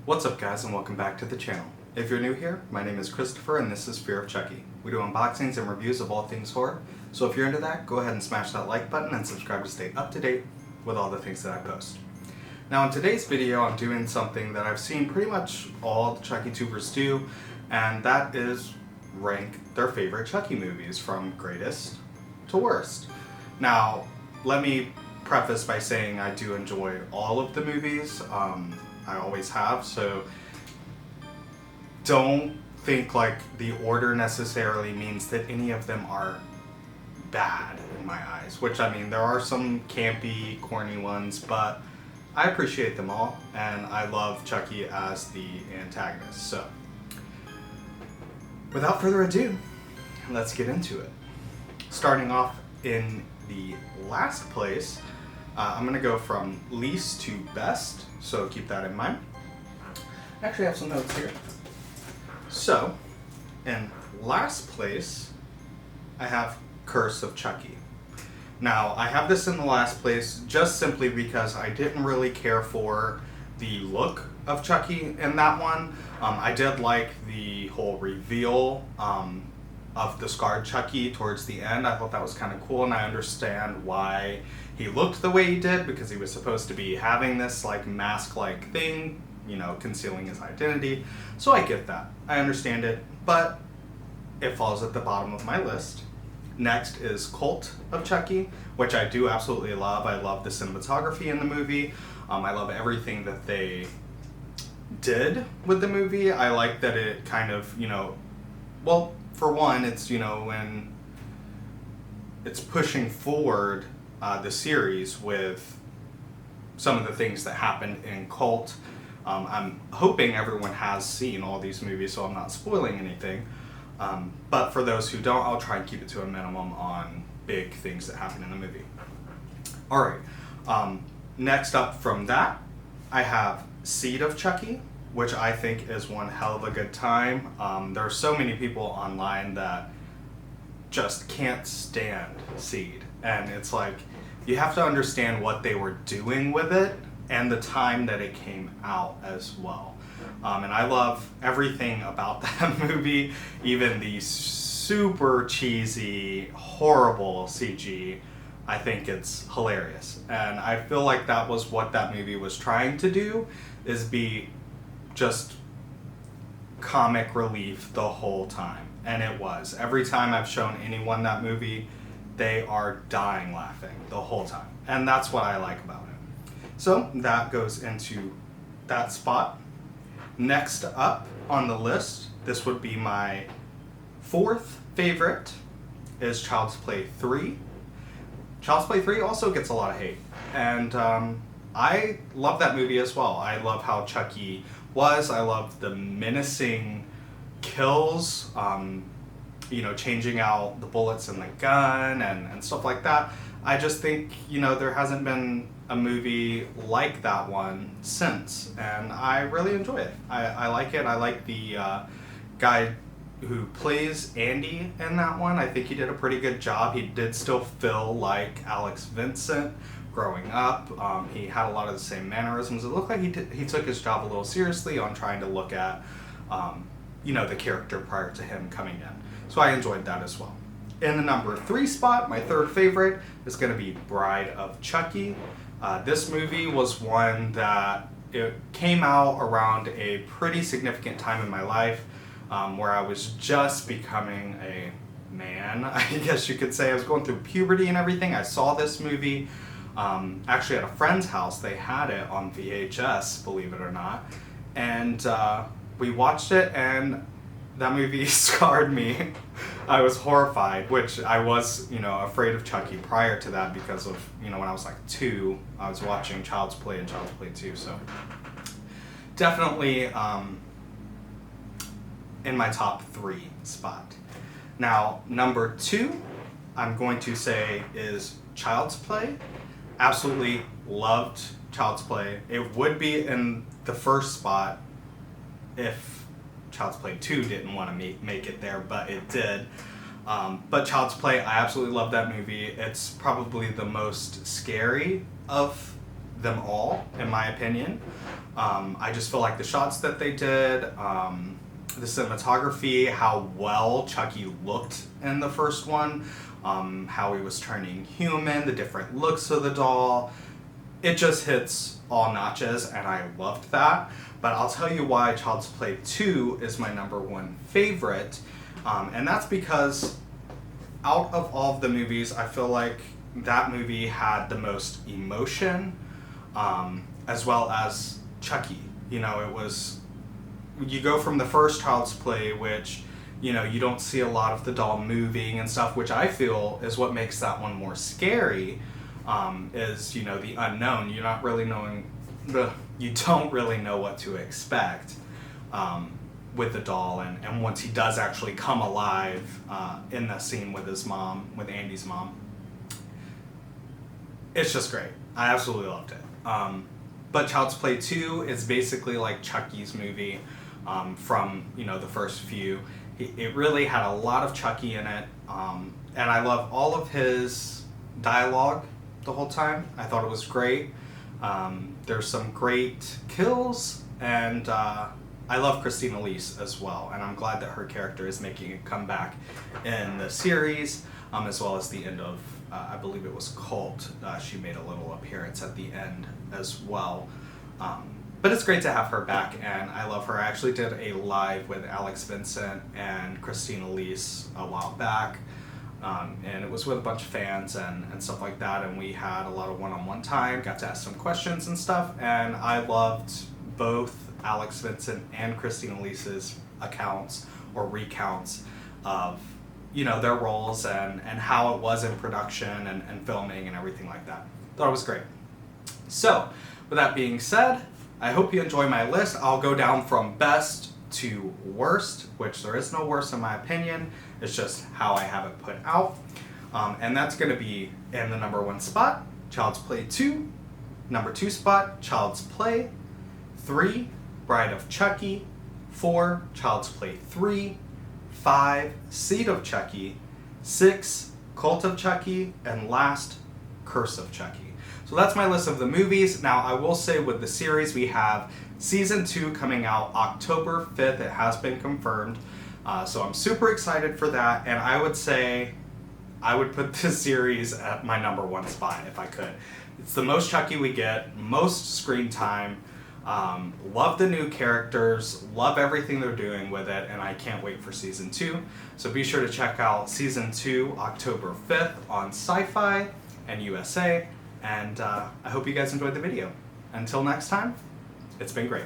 What's up guys, and welcome back to the channel. If you're new here, my name is Christopher and this is Fear of Chucky. We do unboxings and reviews of all things horror, so if you're into that, go ahead and smash that like button and subscribe to stay up to date with all the things that I post. Now in today's video, I'm doing something that I've seen pretty much all the Chucky tubers do, and that is rank their favorite Chucky movies from greatest to worst. Now, let me preface by saying I do enjoy all of the movies. I always have, so don't think like the order necessarily means that any of them are bad in my eyes, which I mean, there are some campy, corny ones, but I appreciate them all, and I love Chucky as the antagonist. So, without further ado, let's get into it. Starting off in the last place, I'm going to go from least to best, so keep that in mind. I actually have some notes here. So, in last place, I have Curse of Chucky. Now, I have this in the last place just simply because I didn't really care for the look of Chucky in that one. I did like the whole reveal of the scarred Chucky towards the end. I thought that was kind of cool, and I understand why he looked the way he did, because he was supposed to be having this like mask-like thing, you know, concealing his identity. So I get that. I understand it, but it falls at the bottom of my list. Next is Cult of Chucky, which I do absolutely love. I love the cinematography in the movie. I love everything that they did with the movie. I like that it kind of, you know, well, for one, it's, you know, when it's pushing forward the series with some of the things that happened in Cult. I'm hoping everyone has seen all these movies, so I'm not spoiling anything. But for those who don't, I'll try and keep it to a minimum on big things that happen in the movie. Alright, next up from that, I have Seed of Chucky, which I think is one hell of a good time. There are so many people online that just can't stand Seed. And it's like, you have to understand what they were doing with it and the time that it came out as well. And I love everything about that movie, even the super cheesy, horrible CG. I think it's hilarious. And I feel like that was what that movie was trying to do, is be just comic relief the whole time. And it was. Every time I've shown anyone that movie, they are dying laughing the whole time. And that's what I like about it. So that goes into that spot. Next up on the list, this would be my fourth favorite, is Child's Play 3. Child's Play 3 also gets a lot of hate. And I love that movie as well. I love how Chucky was. I love the menacing kills, you know, changing out the bullets in the gun and stuff like that. I just think, you know, there hasn't been a movie like that one since, and I really enjoy it. I like it. I like the guy who plays Andy in that one. I think he did a pretty good job. He did still feel like Alex Vincent growing up. He had a lot of the same mannerisms. It looked like he took his job a little seriously on trying to look at, you know, the character prior to him coming in. So I enjoyed that as well. In the number 3 spot, my third favorite is going to be Bride of Chucky. This movie was one that it came out around a pretty significant time in my life, where I was just becoming a man, I guess you could say. I was going through puberty and everything. I saw this movie actually at a friend's house. They had it on VHS, believe it or not. And we watched it, and that movie scarred me. I was horrified, which I was, you know, afraid of Chucky prior to that because of, you know, when I was like 2, I was watching Child's Play and Child's Play 2, so definitely in my top 3 spot. Now, number 2, I'm going to say is Child's Play. Absolutely loved Child's Play. It would be in the first spot if Child's Play 2 didn't want to make it there, but it did. But Child's Play, I absolutely love that movie. It's probably the most scary of them all, in my opinion. I just feel like the shots that they did, the cinematography, how well Chucky looked in the first one, how he was turning human, the different looks of the doll, it just hits all notches, and I loved that. But I'll tell you why Child's Play 2 is my #1 favorite, and that's because out of all of the movies, I feel like that movie had the most emotion, as well as Chucky. You know, it was, you go from the first Child's Play, which, you know, you don't see a lot of the doll moving and stuff, which I feel is what makes that one more scary, is, you know, the unknown. You're not really knowing, you don't really know what to expect with the doll, and once he does actually come alive in the scene with his mom, with Andy's mom, it's just great. I absolutely loved it. But Child's Play 2 is basically like Chucky's movie from, you know, the first few. It really had a lot of Chucky in it, and I love all of his dialogue the whole time. I thought it was great. There's some great kills, and I love Christina Elise as well, and I'm glad that her character is making a comeback in the series, as well as the end of, I believe it was Cult. She made a little appearance at the end as well. But it's great to have her back, and I love her. I actually did a live with Alex Vincent and Christina Elise a while back, and it was with a bunch of fans and stuff like that, and we had a lot of one-on-one time, got to ask some questions and stuff, and I loved both Alex Vincent and Christina Elise's accounts or recounts of, you know, their roles and how it was in production and filming and everything like that. Thought it was great. So, with that being said, I hope you enjoy my list. I'll go down from best to worst, which there is no worst in my opinion. It's just how I have it put out. And that's going to be in the #1 spot, Child's Play 2. #2 spot, Child's Play. 3, Bride of Chucky. 4, Child's Play 3. 5, Seed of Chucky. 6, Cult of Chucky. And last, Curse of Chucky. So that's my list of the movies. Now, I will say with the series, we have Season 2 coming out October 5th. It has been confirmed. So I'm super excited for that. And I would say I would put this series at my #1 spot if I could. It's the most Chucky we get, most screen time. Love the new characters, love everything they're doing with it, and I can't wait for Season 2. So be sure to check out Season 2 October 5th on Sci-Fi and USA. And I hope you guys enjoyed the video. Until next time, it's been great.